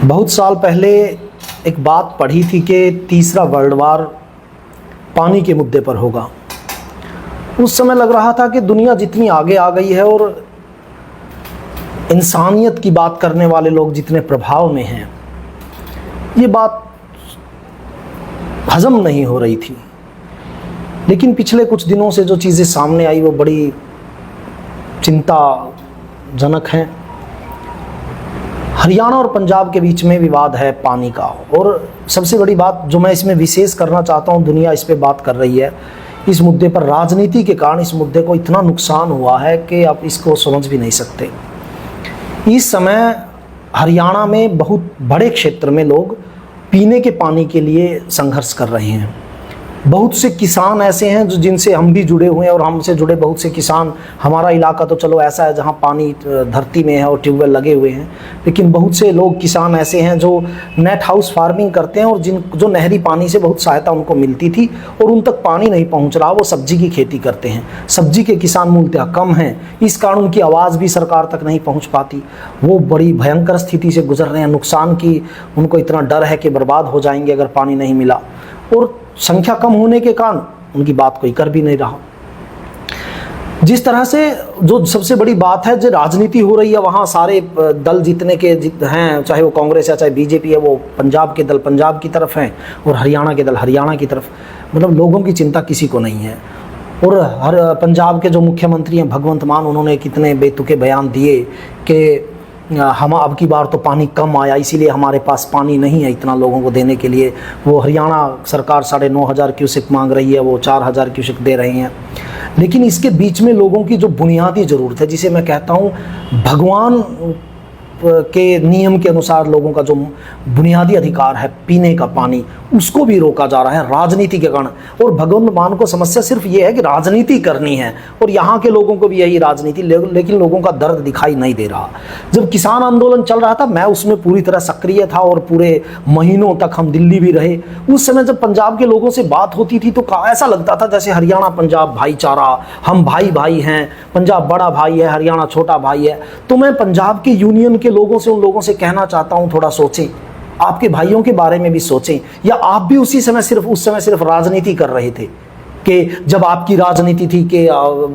बहुत साल पहले एक बात पढ़ी थी कि तीसरा वर्ल्ड वार पानी के मुद्दे पर होगा। उस समय लग रहा था कि दुनिया जितनी आगे आ गई है और इंसानियत की बात करने वाले लोग जितने प्रभाव में हैं, ये बात हजम नहीं हो रही थी। लेकिन पिछले कुछ दिनों से जो चीज़ें सामने आई वो बड़ी चिंताजनक हैं। हरियाणा और पंजाब के बीच में विवाद है पानी का, और सबसे बड़ी बात जो मैं इसमें विशेष करना चाहता हूँ, दुनिया इस पे बात कर रही है, इस मुद्दे पर राजनीति के कारण इस मुद्दे को इतना नुकसान हुआ है कि आप इसको समझ भी नहीं सकते। इस समय हरियाणा में बहुत बड़े क्षेत्र में लोग पीने के पानी के लिए संघर्ष कर रहे हैं। बहुत से किसान ऐसे हैं जो जिनसे हम भी जुड़े हुए हैं, और हमसे जुड़े बहुत से किसान, हमारा इलाका तो चलो ऐसा है जहाँ पानी धरती में है और ट्यूबवेल लगे हुए हैं, लेकिन बहुत से लोग किसान ऐसे हैं जो नेट हाउस फार्मिंग करते हैं और जो नहरी पानी से बहुत सहायता उनको मिलती थी और उन तक पानी नहीं पहुँच रहा, वो सब्जी की खेती करते हैं। सब्जी के किसान मूलतः कम हैं, इस कारण उनकी आवाज़ भी सरकार तक नहीं पहुँच पाती। वो बड़ी भयंकर स्थिति से गुजर रहे हैं, नुकसान की उनको इतना डर है कि बर्बाद हो जाएंगे अगर पानी नहीं मिला, और संख्या कम होने के कारण उनकी बात कोई कर भी नहीं रहा। जिस तरह से जो सबसे बड़ी बात है, जो राजनीति हो रही है, वहाँ सारे दल जितने के हैं, चाहे वो कांग्रेस है चाहे बीजेपी है, वो पंजाब के दल पंजाब की तरफ हैं और हरियाणा के दल हरियाणा की तरफ। मतलब लोगों की चिंता किसी को नहीं है। और हर पंजाब के जो मुख्यमंत्री हैं भगवंत मान, उन्होंने कितने बेतुके बयान दिए कि हम अब की बार तो पानी कम आया, इसीलिए हमारे पास पानी नहीं है इतना लोगों को देने के लिए। वो हरियाणा सरकार 9,500 क्यूसेक मांग रही है, वो 4,000 क्यूसेक दे रहे हैं। लेकिन इसके बीच में लोगों की जो बुनियादी ज़रूरत है, जिसे मैं कहता हूँ भगवान के नियम के अनुसार लोगों का जो बुनियादी अधिकार है पीने का पानी, उसको भी रोका जा रहा है राजनीति के कारण। और भगवंत मान को समस्या सिर्फ ये है कि राजनीति करनी है, और यहाँ के लोगों को भी यही राजनीति, लेकिन लोगों का दर्द दिखाई नहीं दे रहा। जब किसान आंदोलन चल रहा था, मैं उसमें पूरी तरह सक्रिय था और पूरे महीनों तक हम दिल्ली भी रहे। उस समय जब पंजाब के लोगों से बात होती थी तो ऐसा लगता था जैसे हरियाणा पंजाब भाईचारा, हम भाई भाई हैं, पंजाब बड़ा भाई है, हरियाणा छोटा भाई है। तो मैं पंजाब के यूनियन के लोगों से, उन लोगों से कहना चाहता हूं, थोड़ा सोचें, आपके भाइयों के बारे में भी सोचें। या आप भी उस समय सिर्फ राजनीति कर रहे थे कि जब आपकी राजनीति थी कि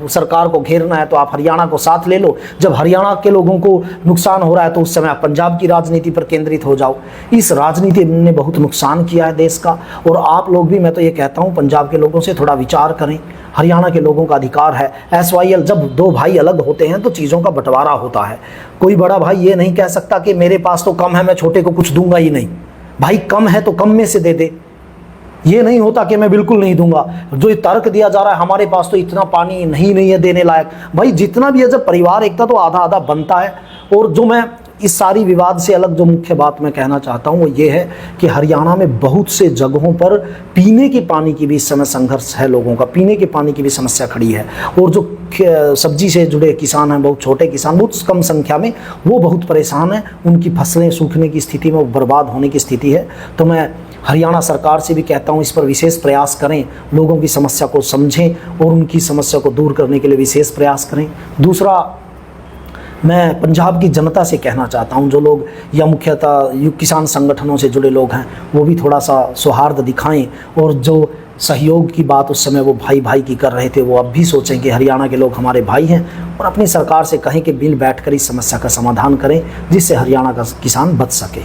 सरकार को घेरना है तो आप हरियाणा को साथ ले लो, जब हरियाणा के लोगों को नुकसान हो रहा है तो उस समय आप पंजाब की राजनीति पर केंद्रित हो जाओ। इस राजनीति ने बहुत नुकसान किया है देश का। और आप लोग भी, मैं तो ये कहता हूँ, पंजाब के लोगों से थोड़ा विचार करें। हरियाणा के लोगों का अधिकार है। SYL, जब दो भाई अलग होते हैं तो चीज़ों का बंटवारा होता है। कोई बड़ा भाई ये नहीं कह सकता कि मेरे पास तो कम है, मैं छोटे को कुछ दूंगा ही नहीं। भाई कम है तो कम में से दे दे, ये नहीं होता कि मैं बिल्कुल नहीं दूंगा। जो ये तर्क दिया जा रहा है हमारे पास तो इतना पानी नहीं है देने लायक, भाई जितना भी है, जब परिवार एकता तो आधा आधा बनता है। और जो मैं इस सारी विवाद से अलग जो मुख्य बात मैं कहना चाहता हूँ वो ये है कि हरियाणा में बहुत से जगहों पर पीने के पानी की भी इस समय संघर्ष है, लोगों का पीने के पानी की भी समस्या खड़ी है। और जो सब्जी से जुड़े किसान हैं, बहुत छोटे किसान, बहुत कम संख्या में, वो बहुत परेशान हैं। उनकी फसलें सूखने की स्थिति में, बर्बाद होने की स्थिति है। तो मैं हरियाणा सरकार से भी कहता हूँ, इस पर विशेष प्रयास करें, लोगों की समस्या को समझें और उनकी समस्या को दूर करने के लिए विशेष प्रयास करें। दूसरा, मैं पंजाब की जनता से कहना चाहता हूं, जो लोग या मुख्यतः किसान संगठनों से जुड़े लोग हैं, वो भी थोड़ा सा सौहार्द दिखाएं, और जो सहयोग की बात उस समय वो भाई भाई की कर रहे थे, वो अब भी सोचें कि हरियाणा के लोग हमारे भाई हैं, और अपनी सरकार से कहें कि मिल बैठकर इस समस्या का समाधान करें, जिससे हरियाणा का किसान बच सके।